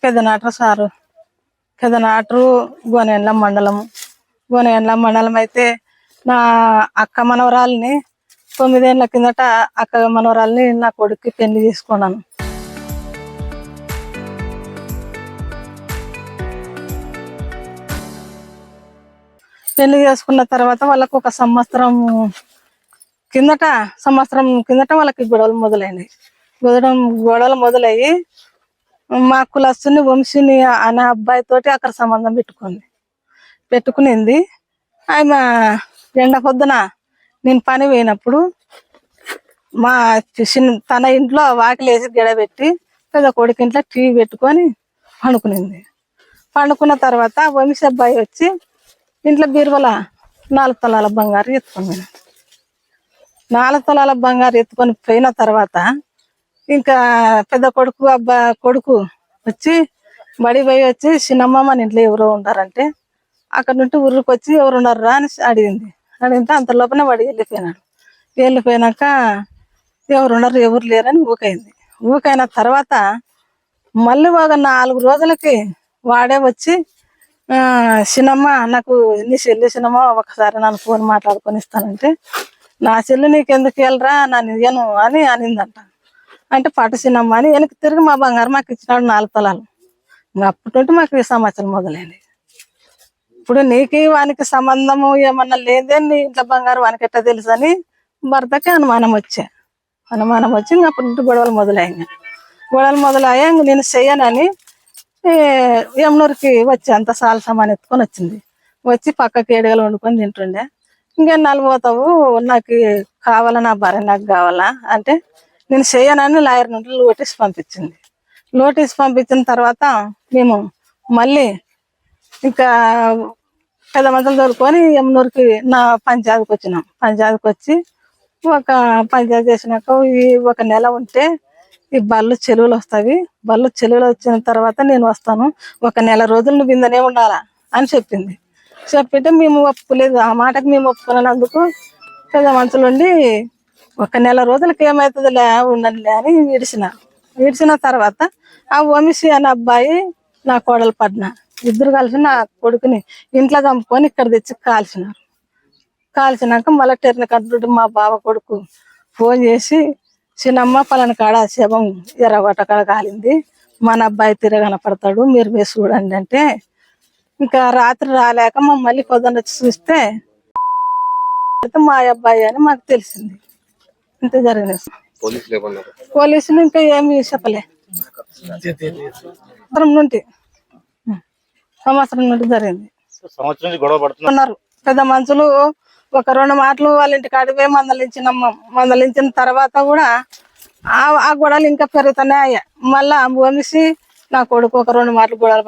పెదనాటరు sir. పెదనాటరు గోనెండ్ల మండలం అయితే నా అక్క మనవరాల్ని 9 ఏళ్ల కిందట అక్క మనవరాల్ని నా కొడుక్కి పెళ్లి చేసుకున్నాను. పెళ్లి చేసుకున్న తర్వాత వాళ్ళకు ఒక సంవత్సరం కిందట వాళ్ళకి గొడవలు మొదలయ్యి మా కులస్తుని వంశీని అనే అబ్బాయితోటి అక్కడ సంబంధం పెట్టుకునింది. ఆమె ఎండ పొద్దున నేను పని పోయినప్పుడు మా తన ఇంట్లో వాకిలేసి గెడబెట్టి పెద్ద కొడుకు ఇంట్లో టీవీ పెట్టుకొని పండుకున్న తర్వాత వంశీ అబ్బాయి వచ్చి ఇంట్లో బీరువల 4 తులాల బంగారు ఎత్తుకొని 4 తులాల బంగారు ఎత్తుకొని పోయిన తర్వాత ఇంకా పెద్ద కొడుకు వచ్చి బడి పోయి వచ్చి చిన్నమ్మ మన ఇంట్లో ఎవరో ఉంటారంటే అక్కడ నుండి ఊరికి వచ్చి ఎవరు ఉన్నారా అని అడిగితే అంత లోపలనే వాడు వెళ్ళిపోయినాక ఎవరున్నారు ఎవరు లేరని ఊకైన తర్వాత మళ్ళీ ఒక 4 రోజులకి వాడే వచ్చి చిన్నమ్మ నాకు నీ చెల్లి చిన్నమ్మ ఒకసారి నన్ను ఫోన్ మాట్లాడుకొని ఇస్తానంటే నా చెల్లి నీకెందుకు వెళ్ళరా నన్ను ఇయ్యను అని అనిందంట. అంటే పట్టు చిన్నమ్మ అని వెనక్కి తిరిగి మా బంగారు మాకు ఇచ్చినాడు 4 తులాలు. అప్పటి నుండి మాకు ఈ సమస్యలు మొదలైనవి. ఇప్పుడు నీకు వానికి సంబంధము ఏమన్నా లేదే నీ ఇంట్లో బంగారు వానికి ఎట్లా తెలుసు అని భర్తకి అనుమానం వచ్చి ఇంకా అప్పటి నుండి గొడవలు మొదలయ్యా నేను చెయ్యనని యమునూరుకి వచ్చి అంత సాలసమాన్ ఎత్తుకొని వచ్చి పక్కకి ఏడుగలు వండుకొని తింటుండే. ఇంకెన్నాళ్ళు పోతావు నాకు కావాలా నా భార్య నాకు కావాలా అంటే నేను చెయ్యనని లాయర్ నుండి నోటీస్ పంపించిన తర్వాత మేము మళ్ళీ ఇంకా పెద్ద మందులు దొరుకుని యమునూరుకి నా పంచాయతీకి వచ్చినాం. పంచాయతీకి వచ్చి పంచాయతీ చేసినాక ఒక నెల ఉంటే ఈ బళ్ళు చెలువులు వస్తాయి, బళ్ళు చెలువులు వచ్చిన తర్వాత నేను వస్తాను, ఒక నెల రోజులు నువ్వు ఇందనే ఉండాలా అని చెప్పింటే మేము ఒప్పుకోలేదు. ఆ మాటకి మేము ఒప్పుకున్నందుకు పెద్ద మనుషులు ఉండి ఒక నెల రోజులకి ఏమవుతుందిలే ఉండండిలే అని విడిచిన తర్వాత ఆ వంశీ అనే అబ్బాయి నా కోడలు పడ్న ఇద్దరు కలిసి నా కొడుకుని ఇంట్లో చంపుకొని ఇక్కడ తెచ్చి కాల్చినాక మళ్ళీ టెర్నకట్టుడు మా బావ కొడుకు ఫోన్ చేసి చిన్నమ్మ పలానా కాడ శవం ఎర్రగొట్ట కాడ కాలింది, మన అబ్బాయి తిరగనపడతాడు మీరు పోయి చూడండి అంటే ఇంకా రాత్రి రాలేక మళ్ళీ పొద్దున్న వచ్చి చూస్తే మా అబ్బాయి అని మాకు తెలిసింది. ఇంత జరిగిన పోలీసులు ఇంకా ఏమి చెప్పలే. సంవత్సరం నుండి జరిగింది. ఉన్నారు పెద్ద మనుషులు ఒక 2 మాటలు వాళ్ళ ఇంటికి అడిగే మందలించిన తర్వాత కూడా ఆ గొడవలు ఇంకా పెరుగుతూనే అయ్యాయి. మళ్ళా వంశీ నా కొడుకు ఒక 2 మాటలు గొడవలు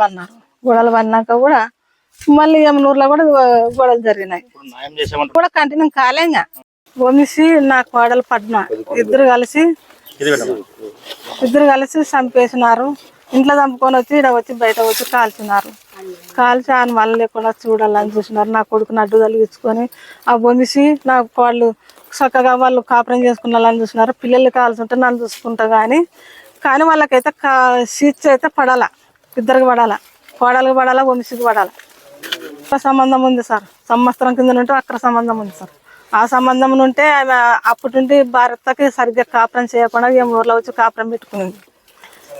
పడినాక కూడా మళ్ళీ యమునూరులో కూడా గొడవలు జరిగినాయి. కూడా కంటిన్యూ కాలేంగా వంశీ నా కోడలు పడ్న ఇద్దరు కలిసి చంపేసినారు. ఇంట్లో చంపుకొని వచ్చి ఇక్కడ వచ్చి బయట వచ్చి కాల్చి ఆయన మళ్ళీ లేకుండా చూడాలని చూసినారు. నా కొడుకుని అడ్డు తలిగించుకొని ఆ వంశీ నా కోళ్ళు చక్కగా వాళ్ళు కాపురం చేసుకున్నాలని చూసినారు. పిల్లలు కావాల్సి ఉంటే నన్ను చూసుకుంటా కానీ వాళ్ళకైతే సీట్స్ అయితే పడాలా, ఇద్దరికి పడాలా, కోడలికి పడాలా, వంశీకి పడాలా. సంబంధం ఉంది సార్, సంవత్సరం కింద నుండి అక్కడ సంబంధం ఉంది సార్. ఆ సంబంధం నుంటే ఆమె అప్పటి నుండి భర్తకి సరిగ్గా కాపురం చేయకుండా ఏం ఊర్లో వచ్చి కాపురం పెట్టుకునింది.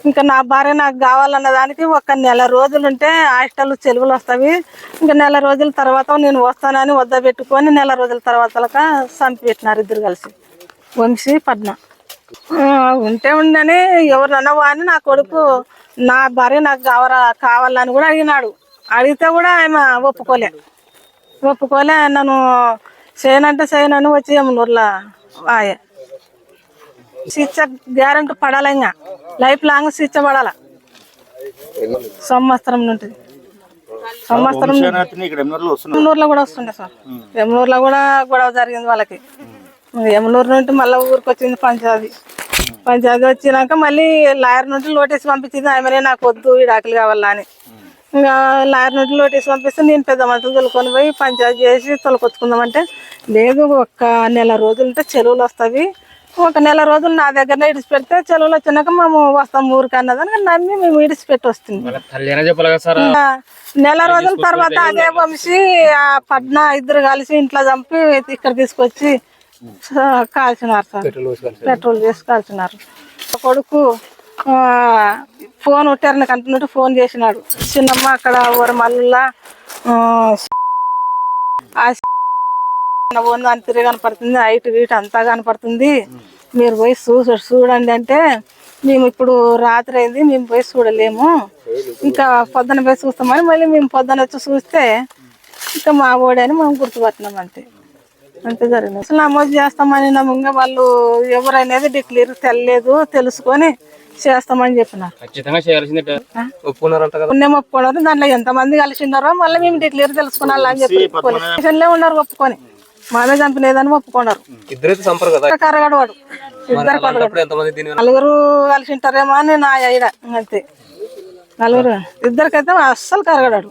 ఇంకా నా భార్య నాకు కావాలన్న దానికి ఒక నెల రోజులుంటే హాస్టల్ చెలువులు వస్తాయి. ఇంకా నెల రోజుల తర్వాత నేను వస్తానని వద్ద పెట్టుకొని నెల రోజుల తర్వాత చంపి పెట్టినారు ఇద్దరు కలిసి వంశీ పద్మ. ఉంటే ఉండని ఎవరినన్నా వాని నా కొడుకు నా భార్య నాకు కావాలని కూడా అడిగితే కూడా ఆమె ఒప్పుకోలే నన్ను చేయనని వచ్చి యమునూరులో శిక్ష గ్యారెంటీ పడాలి, ఇంకా లైఫ్ లాంగ్ శిక్ష పడాల. సంవత్సరం నుండి యమునూరులో కూడా వస్తుండే సార్. యమునూరులో కూడా గొడవ జరిగింది వాళ్ళకి. యమునూరు నుండి మళ్ళీ ఊరికి వచ్చింది పంచాయతీ వచ్చినాక మళ్ళీ లాయర్ నుండి నోటీస్ పంపించింది. ఆమెనే నాకు వద్దు ఈ డాకులు కావాలా అని. ఇంకా లాయర్ నుండి నోటీస్ పంపిస్తే నేను పెద్ద మనుషులు తొలుకొని పోయి పంచాయతీ చేసి తొలకొచ్చుకుందామంటే లేదు, ఒక్క నెల రోజులుంటే చెరువులు వస్తాయి, ఒక నెల రోజులు నా దగ్గరనే ఇడిచి పెడితే చెలవులు వచ్చినాక మేము వస్తాం ఊరికి అన్నదని నమ్మి మేము ఇడిచిపెట్టి వస్తుంది. నెల రోజుల తర్వాత అదే వంశీ ఆ పడ్న ఇద్దరు కలిసి ఇంట్లో చంపి ఇక్కడ తీసుకొచ్చి కాల్చినారు సార్. పెట్రోల్ చేసి కాల్చినారు. కొడుకు ఫోన్ ఉట్టారని కంటున్నట్టు ఫోన్ చేసినాడు. చిన్నమ్మ అక్కడ మళ్ళా అని తిరిగి కనపడుతుంది, హైట్ గీట్ అంతా కనపడుతుంది, మీరు పోయి చూడండి అంటే మేము ఇప్పుడు రాత్రి అయింది మేము పోయి చూడలేము, ఇంకా పొద్దున పోయి చూస్తామని మళ్ళీ మేము పొద్దున వచ్చి చూస్తే ఇంకా మా ఓడని మేము గుర్తుపట్టినాం. అంతే జరిగింది. అసలు నమోదు చేస్తామని నమ్మంగా వాళ్ళు ఎవరనేది డిక్లేర్ తెలియలేదు, తెలుసుకొని చేస్తామని చెప్పినారు. ఒప్పుకున్నారు. దాంట్లో ఎంతమంది కలిసి ఉన్నారో మళ్ళీ మేము డిక్లేర్ తెలుసుకున్నాం అని చెప్పి స్టేషన్లే ఉన్నారు ఒప్పుకొని. మామే చంపినదని ఒప్పుకున్నారు. కరగడు వాడు ఇద్దరు నలుగురు కలిసి ఉంటారేమో అని నా ఐడ. అంతే నలుగురు, ఇద్దరికైతే అస్సలు కరగడాడు.